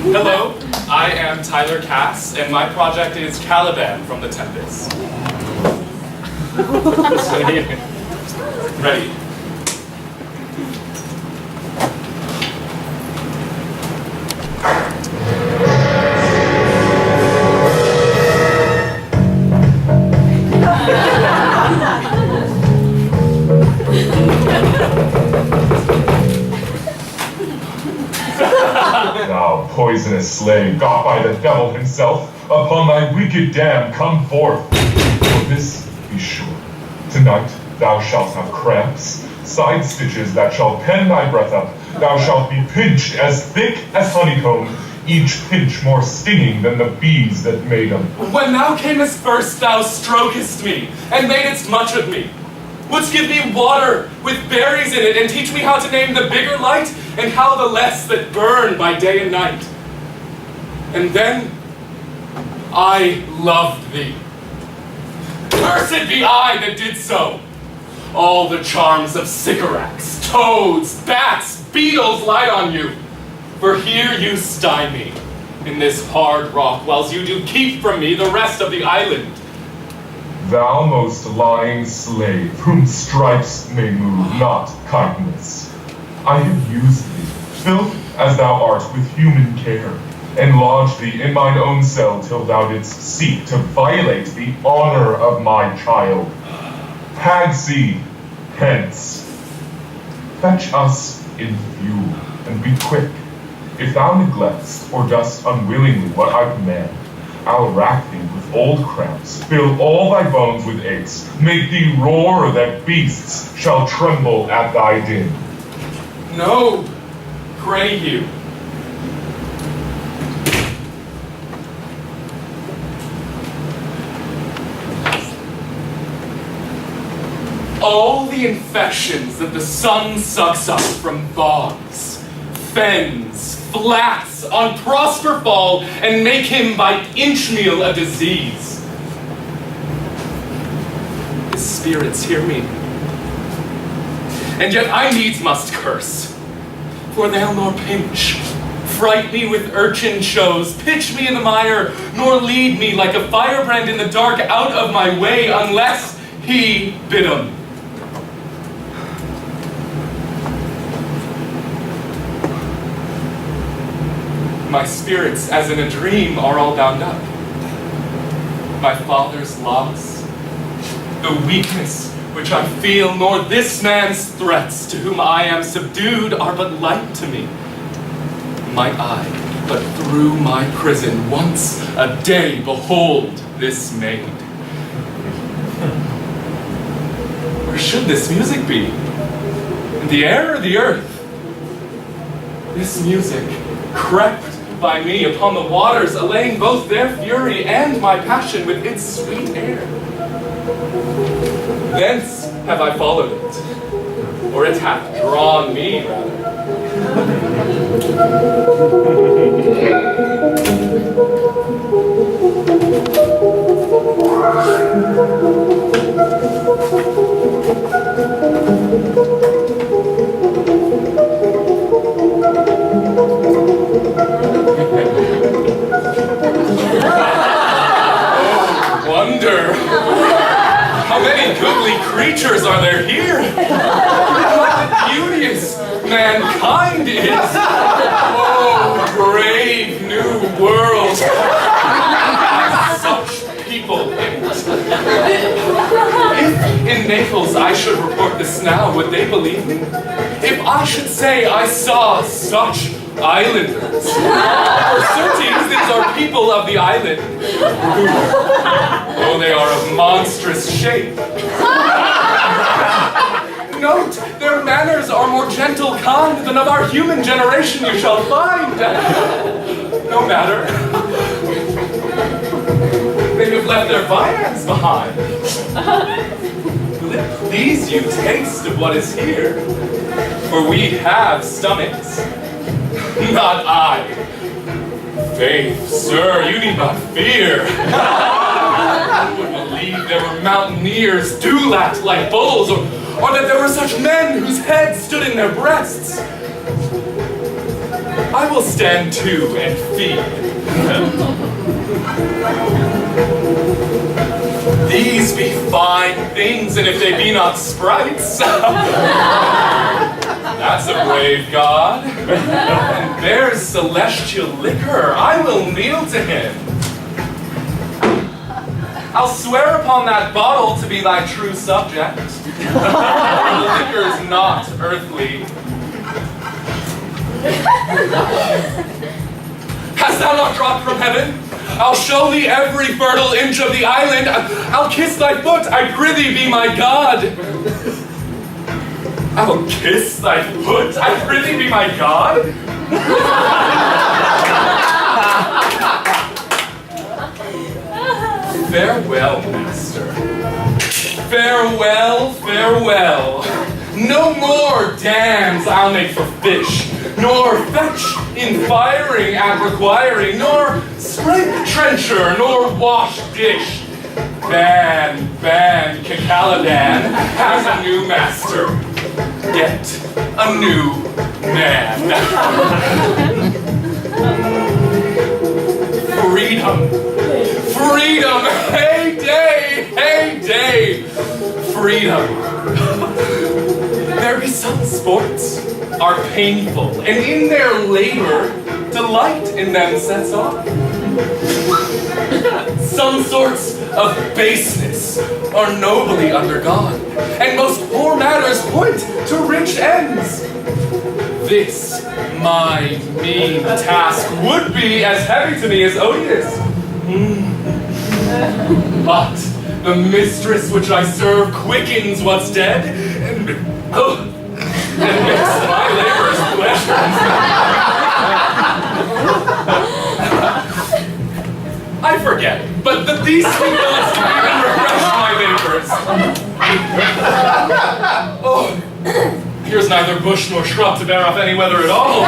Hello, I am Tyler Cass, and my project is Caliban from the Tempest. Ready? Thou poisonous slave, got by the devil himself, upon thy wicked dam come forth. For this, be sure, tonight thou shalt have cramps, side stitches that shall pen thy breath up, thou shalt be pinched as thick as honeycomb, each pinch more stinging than the bees that made 'em. When thou camest first, thou strokest me, and madest much of me. Wouldst give me water with berries in it, and teach me how to name the bigger light, and how the less that burn by day and night. And then I loved thee. Cursed be I that did so. All the charms of sycorax, toads, bats, beetles light on you. For here you stymie in this hard rock, whilst you do keep from me the rest of the island. Thou most lying slave, whom stripes may move, not kindness. I have used thee, filled as thou art with human care, and lodged thee in mine own cell till thou didst seek to violate the honor of my child. Hag-seed, hence. Fetch us in view, and be quick. If thou neglectst or dost unwillingly what I command, I'll rack thee with old cramps, fill all thy bones with aches, make thee roar that beasts shall tremble at thy din. No, pray you. All the infections that the sun sucks up from bogs, fens, flats, on prosper fall, and make him by inchmeal a disease. His spirits hear me, and yet I needs must curse, for they'll nor pinch, fright me with urchin shows, pitch me in the mire, nor lead me like a firebrand in the dark out of my way, unless he bid 'em. My spirits, as in a dream, are all bound up. My father's loss, the weakness which I feel, nor this man's threats, to whom I am subdued, are but light to me. Might I, but through my prison, once a day behold this maid. Where should this music be? In the air or the earth? This music crept by me upon the waters, allaying both their fury and my passion with its sweet air. Thence have I followed it, or it hath drawn me, rather. Wonder, how many goodly creatures are there here? How beauteous mankind is! Oh, brave new world! Such people in it. If in Naples I should report this now, would they believe me? If I should say I saw such islanders, for certes these are people of the island, who, though they are of monstrous shape, note, their manners are more gentle kind than of our human generation you shall find. No matter. They have left their viands behind. Will it please you taste of what is here? For we have stomachs. Not I. Faith, sir, you need not fear. Who would believe there were mountaineers dewlapped like bulls, or that there were such men whose heads stood in their breasts? I will stand too and feed. These be fine things, and if they be not sprites, that's a brave god. And bears celestial liquor, I will kneel to him. I'll swear upon that bottle to be thy true subject. The liquor's not earthly. Hast thou not dropped from heaven? I'll show thee every fertile inch of the island. I'll kiss thy foot, I prithee be my god. I'll kiss thy foot, I prithee be my god. Farewell, master. Farewell, farewell. No more dams I'll make for fish, nor fetch in firing at requiring, nor scrape trencher, nor wash dish. Ban, Cacaladan has a new master, yet a new man. Freedom, freedom, hey day, freedom. There be some sports are painful, and in their labor, delight in them sets off. Some sorts of baseness are nobly undergone, and most poor matters point to rich ends. This, my mean task, would be as heavy to me as odious. But the mistress which I serve quickens what's dead, and makes my labors pleasures. I forget, but these two gods can even refresh my labors. Oh, here's neither bush nor shrub to bear off any weather at all.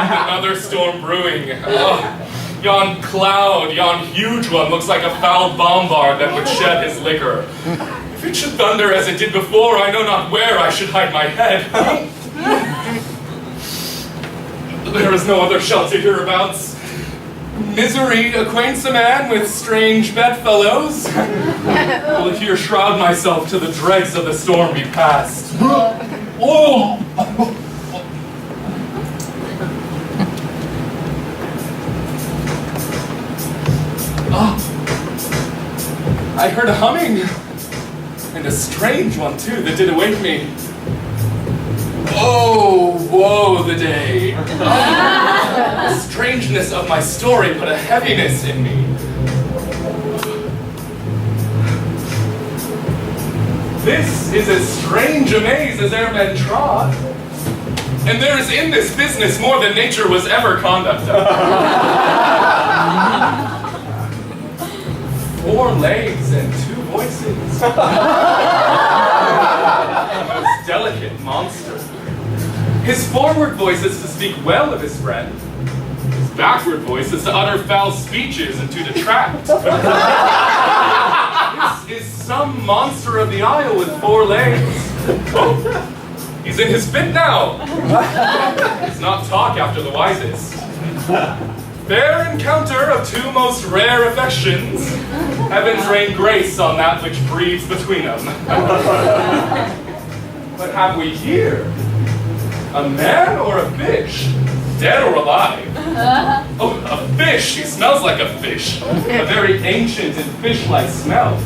And another storm brewing. Oh, yon cloud, yon huge one, looks like a foul bombard that would shed his liquor. If it should thunder as it did before, I know not where I should hide my head. There is no other shelter hereabouts. Misery acquaints a man with strange bedfellows. Will here shroud myself to the dregs of the stormy past. Oh! Oh! I heard a humming, and a strange one too that did awake me. Oh, woe the day. The strangeness of my story put a heaviness in me. This is as strange a maze as e'er men trod. And there is in this business more than nature was ever conduct of. 4 legs and 2 voices. A most delicate monster. His forward voice is to speak well of his friend. His backward voice is to utter foul speeches and to detract. This is some monster of the isle with 4 legs. Oh, he's in his fit now. Does not talk after the wisest. Fair encounter of 2 most rare affections. Heavens rain grace on that which breeds between them. What have we here? A man or a fish? Dead or alive? Oh, a fish! He smells like a fish. A very ancient and fish-like smell.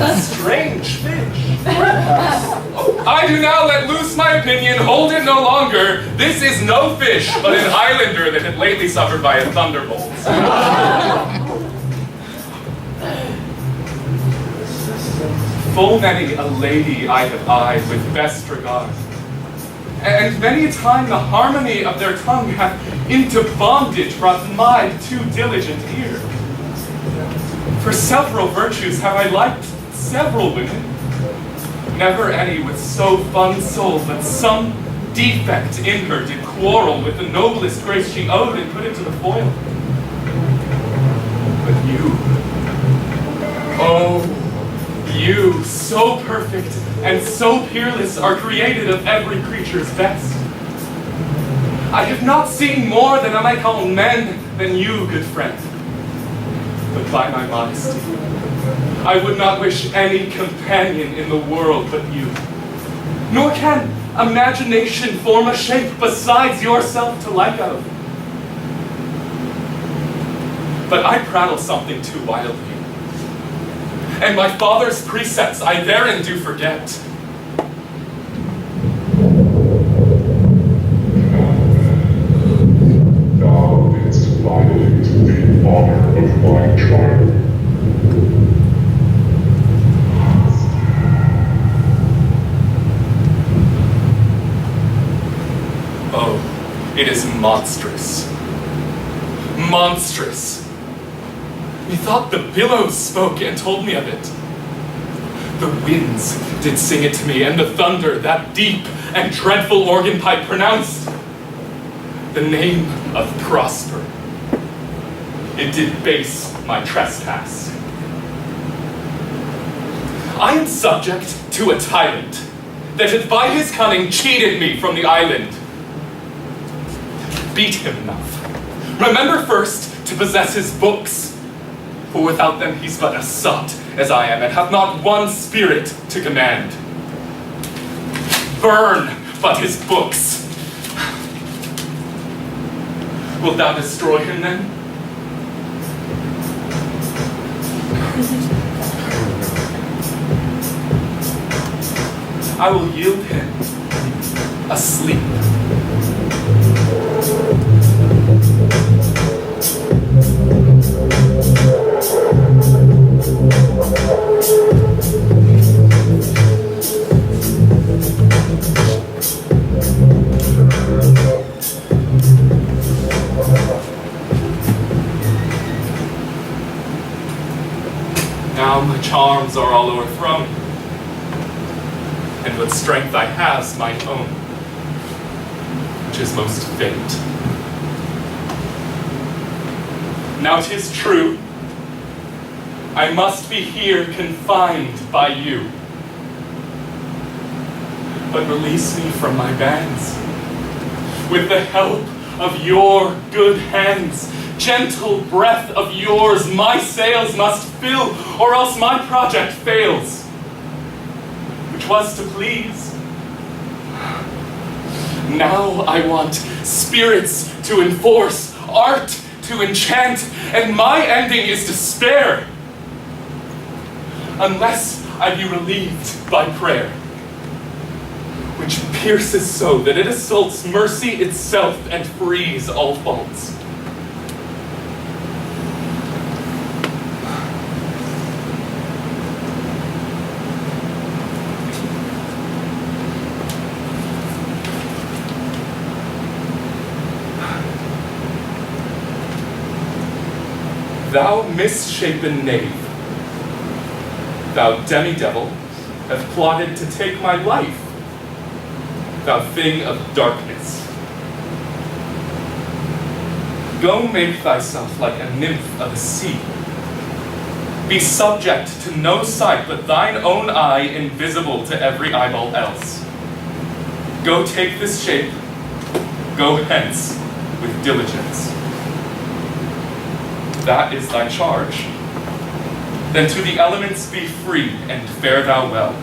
A strange fish. Oh, I do now let loose my opinion, hold it no longer. This is no fish, but an islander that had lately suffered by a thunderbolt. Full many a lady I have eyed with best regard. And many a time the harmony of their tongue hath into bondage brought my too diligent ear. For several virtues have I liked several women, never any with so fun soul, but some defect in her did quarrel with the noblest grace she owed and put into the foil. But you, oh, you, so perfect and so peerless, are created of every creature's best. I have not seen more than I might call men than you, good friend. But by my modesty, I would not wish any companion in the world but you. Nor can imagination form a shape besides yourself to like of. But I prattle something too wildly, and my father's precepts I therein do forget. Thou didst violate the honor of my tribe. Oh, it is monstrous. Monstrous. Methought the billows spoke and told me of it. The winds did sing it to me, and the thunder, that deep and dreadful organ pipe pronounced the name of Prosper. It did base my trespass. I am subject to a tyrant that hath by his cunning cheated me from the island. Beat him enough. Remember first to possess his books, for without them he's but a sot, as I am, and hath not one spirit to command. Burn but his books. Wilt thou destroy him then? I will yield him asleep. Now my charms are all o'erthrown, and what strength I has mine own, which is most faint. Now 'tis true, I must be here confined by you, but release me from my bands. With the help of your good hands, gentle breath of yours, my sails must fill, or else my project fails, which was to please. Now I want spirits to enforce, art to enchant, and my ending is despair, unless I be relieved by prayer, which pierces so that it assaults mercy itself and frees all faults. Thou misshapen knave, thou demi-devil, have plotted to take my life, thou thing of darkness. Go make thyself like a nymph of the sea. Be subject to no sight but thine own eye, invisible to every eyeball else. Go take this shape, go hence with diligence. That is thy charge. Then to the elements be free, and fare thou well.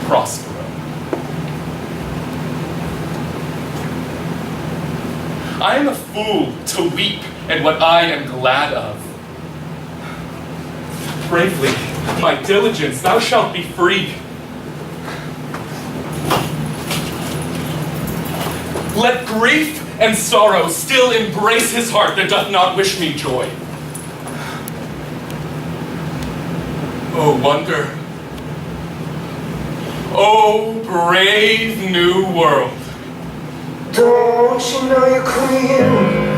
Prospero. I am a fool to weep at what I am glad of. Bravely, my diligence, thou shalt be free. Let grief and sorrow still embrace his heart that doth not wish me joy. Oh wonder, oh brave new world. Don't you know you're queen?